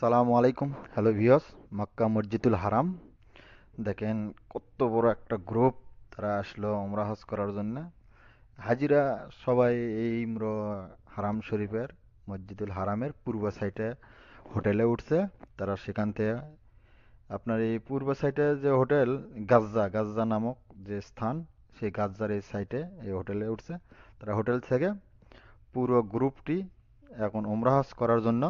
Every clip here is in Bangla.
সালামু আলাইকুম। হ্যালো ভিউয়ার্স, মক্কা মসজিদুল হারাম দেখেন কত বড় একটা গ্রুপ। তারা আসলো ওমরা হজ করার জন্য। হাজিরা সবাই এই হারাম শরীফের মসজিদুল হারামের পূর্ব সাইডে হোটেলে উঠছে। তারা সেখান থেকে আপনার এই পূর্ব সাইডে যে হোটেল, গাজ্জা গাজ্জা নামক যে স্থান, সেই গাজ্জার এই সাইডে এই হোটেলে উঠছে। তারা হোটেল থেকে পুরো গ্রুপটি এখন ওমরা হজ করার জন্য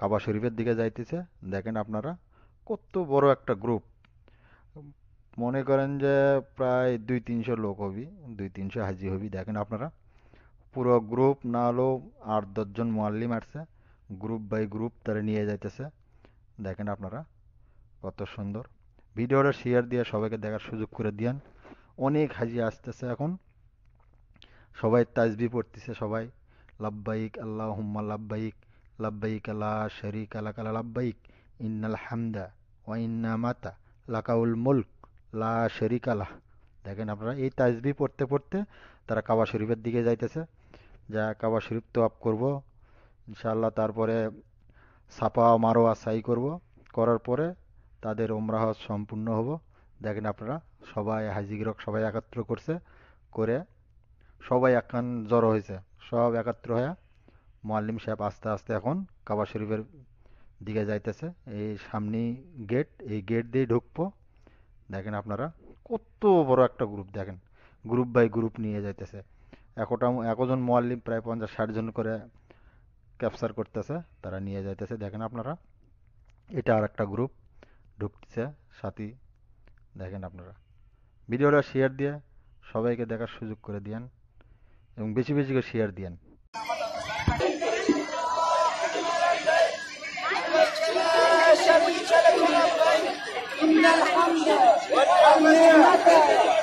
কাবা শরীফের দিকে যাইতেছে। দেখেন আপনারা কত বড় একটা গ্রুপ। মনে করেন যে প্রায় 200-300 লোক হবি, 200-300 হাজি হবি। দেখেন আপনারা পুরো গ্রুপ না হলেও 8-10 জন মুয়াল্লিম আসছে। গ্রুপ বাই গ্রুপ তারা নিয়ে যাইতেছে। দেখেন আপনারা কত সুন্দর। ভিডিওটা শেয়ার দিয়ে সবাইকে দেখার সুযোগ করে দিয়েন। অনেক হাজি আসতেছে এখন। সবাই তাসবিহ পড়তেছে। সবাই লাব্বাইক আল্লাহুম্মা লাব্বাইক, লাব্বাইক লা শারীকা লাকা লাব্বাইক, ইন্নাল হামদা ওয়া ইন্নামাতা লাকাউল মুলক লা শারীকা লাহ। দেখেন আপনারা এই তাসবিহ পড়তে পড়তে তারা কাবা শরীফের দিকে যাইতেছে। যা কাবা শরীফ তওয়াফ করব ইনশাআল্লাহ। তারপরে সাফা মারোয়া সাই করব। করার পরে তাদের ওমরা হজ সম্পূর্ণ হব। দেখেন আপনারা সবাই হাজিগিরক সবাই একত্র করছে, করে সবাই একখান জড়ো হয়েছে। সব একত্র হয়ে মুয়াল্লিম সাহেব আস্তে আস্তে এখন কাবা শরীফের দিকে যাইতেছে। এই সামনে গেট, এই গেট দিয়ে ঢুকবো। দেখেন আপনারা কত বড় একটা গ্রুপ। দেখেন গ্রুপ বাই গ্রুপ নিয়ে যাইতেছে। একজন মুয়াল্লিম প্রায় 50-60 জন করে ক্যাপচার করতেছে, তারা নিয়ে যাইতেছে। দেখেন আপনারা এটা আর একটা গ্রুপ ঢুকতেছে সাথী। দেখেন আপনারা ভিডিওটা শেয়ার দিয়ে সবাইকে দেখার সুযোগ করে দিয়েন এবং বেশি বেশি করে শেয়ার দিয়েন। إن الحمد والنعمة